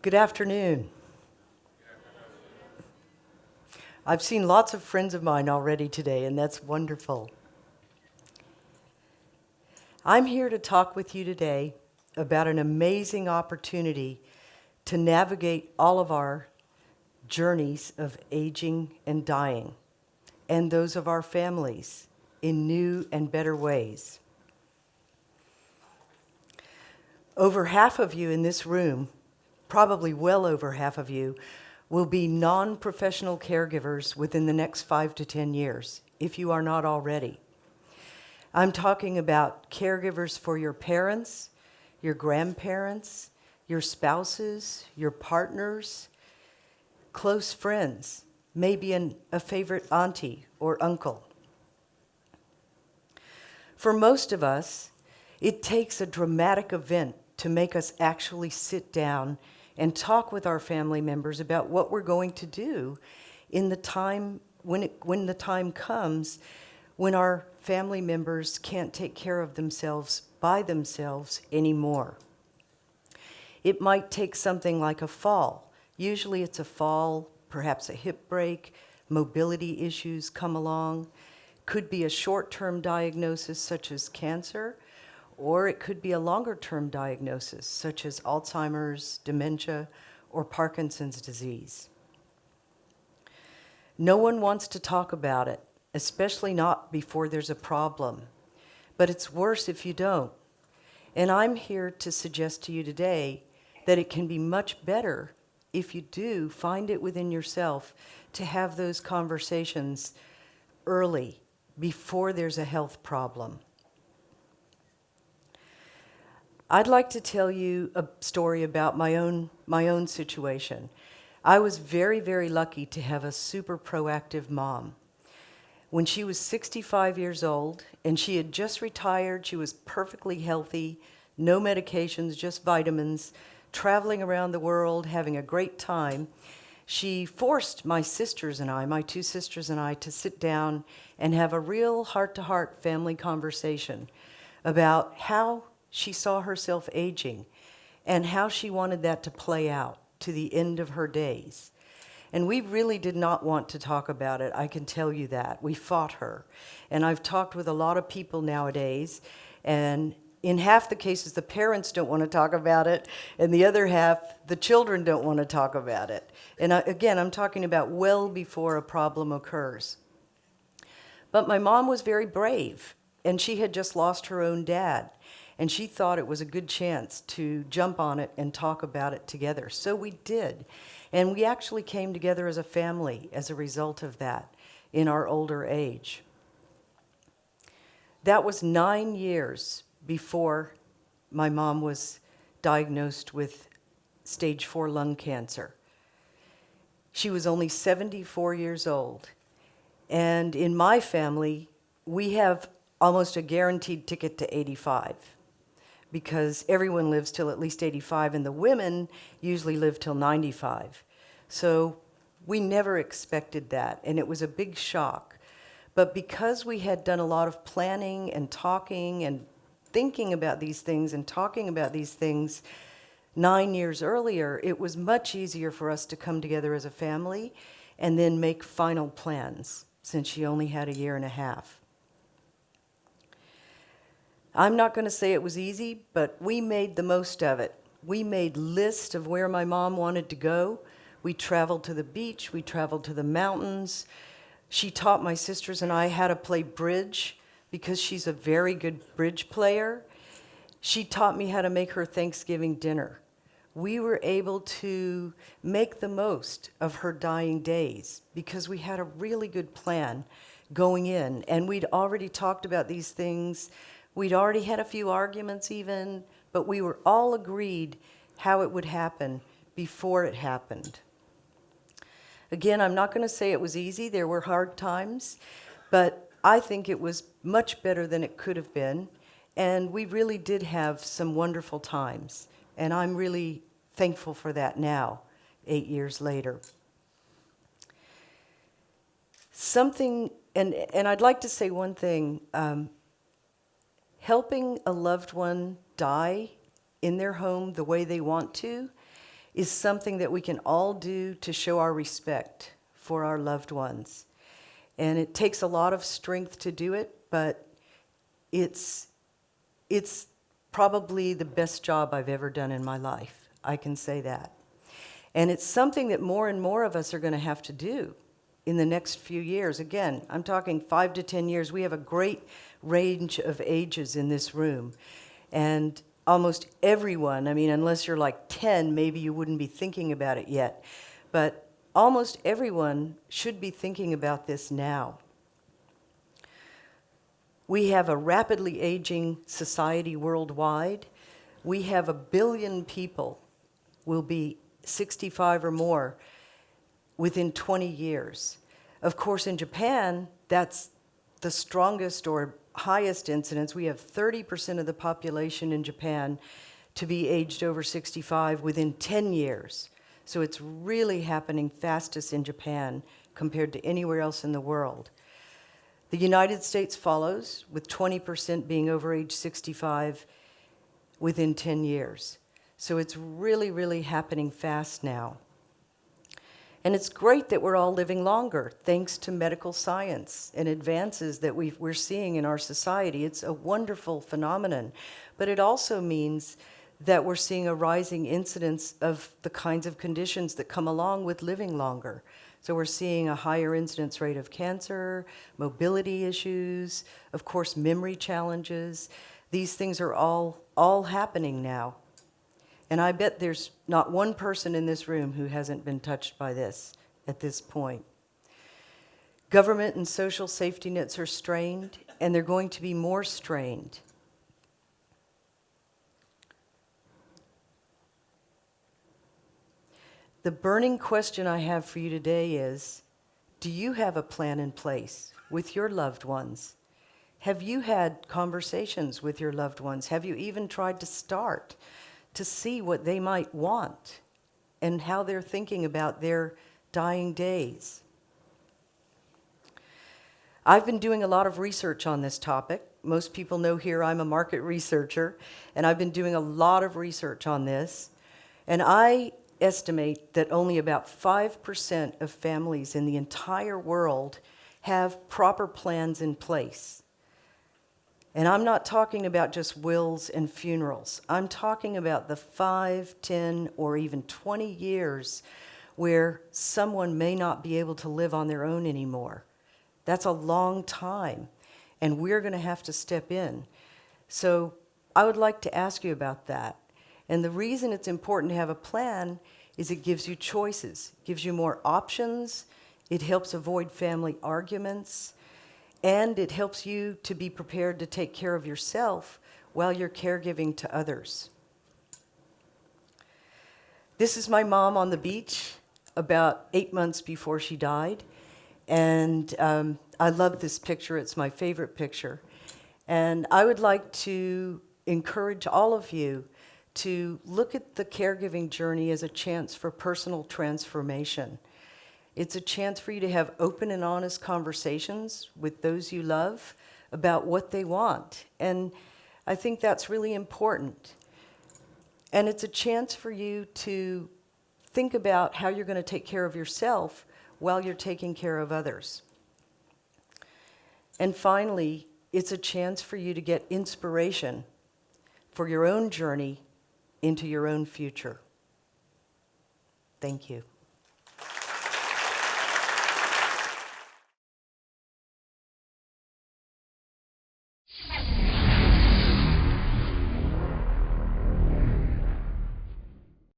Good afternoon. I've seen lots of friends of mine already today, and that's wonderful. I'm here to talk with you today about an amazing opportunity to navigate all of our journeys of aging and dying, and those of our families in new and better ways. Over half of you in this room, probably well over half of you, will be non-professional caregivers within the next 5 to 10 years, if you are not already. I'm talking about caregivers for your parents, your grandparents, your spouses, your partners, close friends, maybe a favorite auntie or uncle. For most of us, it takes a dramatic event to make us actually sit down and talk with our family members about what we're going to do in the time when the time comes when our family members can't take care of themselves by themselves anymore. It might take something like a fall. Usually it's a fall, perhaps a hip break, mobility issues come along. Could be a short-term diagnosis such as cancer, or it could be a longer-term diagnosis such as Alzheimer's, dementia, or Parkinson's disease. No one wants to talk about it, especially not before there's a problem. But it's worse if you don't. And I'm here to suggest to you today that it can be much better if you do find it within yourself to have those conversations early, before there's a health problem. I'd like to tell you a story about my own situation. I was very, very lucky to have a super proactive mom. When she was 65 years old and she had just retired, she was perfectly healthy, no medications, just vitamins, traveling around the world, having a great time. She forced my sisters and I, my two sisters and I, to sit down and have a real heart-to-heart family conversation about how she saw herself aging and how she wanted that to play out to the end of her days. And we really did not want to talk about it, I can tell you that. We fought her. And I've talked with a lot of people nowadays, and in half the cases, the parents don't want to talk about it, and the other half, the children don't want to talk about it. And again, I'm talking about well before a problem occurs. But my mom was very brave, and she had just lost her own dad, and she thought it was a good chance to jump on it and talk about it together. So we did, and we actually came together as a family as a result of that in our older age. That was 9 years before my mom was diagnosed with stage 4 lung cancer. She was only 74 years old. And in my family, we have almost a guaranteed ticket to 85 because everyone lives till at least 85, and the women usually live till 95. So we never expected that, and it was a big shock. But because we had done a lot of planning and talking and thinking about these things and talking about these things 9 years earlier, it was much easier for us to come together as a family and then make final plans, since she only had a year and a half. I'm not going to say it was easy, but we made the most of it. We made lists of where my mom wanted to go. We traveled to the beach, we traveled to the mountains. She taught my sisters and I how to play bridge because she's a very good bridge player. She taught me how to make her Thanksgiving dinner. We were able to make the most of her dying days because we had a really good plan going in, and we'd already talked about these things. We'd already had a few arguments even, but we were all agreed how it would happen before it happened. Again, I'm not going to say it was easy. There were hard times, but I think it was much better than it could have been, and we really did have some wonderful times, and I'm really thankful for that now, 8 years later. And I'd like to say one thing. Helping a loved one die in their home the way they want to is something that we can all do to show our respect for our loved ones. And it takes a lot of strength to do it, but it's probably the best job I've ever done in my life. I can say that. And it's something that more and more of us are going to have to do in the next few years. Again, I'm talking 5 to 10 years. We have a great range of ages in this room. And almost everyone, I mean, unless you're like 10, maybe you wouldn't be thinking about it yet. But almost everyone should be thinking about this now. We have a rapidly aging society worldwide. We have 1 billion people will be 65 or more within 20 years. Of course, in Japan, that's the strongest or highest incidence. We have 30% of the population in Japan to be aged over 65 within 10 years. So it's really happening fastest in Japan compared to anywhere else in the world. The United States follows, with 20% being over age 65 within 10 years. So it's really, really happening fast now. And it's great that we're all living longer, thanks to medical science and advances that we're seeing in our society. It's a wonderful phenomenon. But it also means that we're seeing a rising incidence of the kinds of conditions that come along with living longer. So we're seeing a higher incidence rate of cancer, mobility issues, of course, memory challenges. These things are all happening now. And I bet there's not one person in this room who hasn't been touched by this at this point. Government and social safety nets are strained, and they're going to be more strained. The burning question I have for you today is, do you have a plan in place with your loved ones? Have you had conversations with your loved ones? Have you even tried to start to see what they might want and how they're thinking about their dying days? I've been doing a lot of research on this topic. Most people know here I'm a market researcher, and I've been doing a lot of research on this. And I estimate that only about 5% of families in the entire world have proper plans in place. And I'm not talking about just wills and funerals. I'm talking about the 5, 10, or even 20 years where someone may not be able to live on their own anymore. That's a long time, and we're going to have to step in. So I would like to ask you about that. And the reason it's important to have a plan is it gives you choices, gives you more options, it helps avoid family arguments, and it helps you to be prepared to take care of yourself while you're caregiving to others. This is my mom on the beach about 8 months before she died. And I love this picture. It's my favorite picture. And I would like to encourage all of you to look at the caregiving journey as a chance for personal transformation. It's a chance for you to have open and honest conversations with those you love about what they want. And I think that's really important. And it's a chance for you to think about how you're going to take care of yourself while you're taking care of others. And finally, it's a chance for you to get inspiration for your own journey into your own future. Thank you.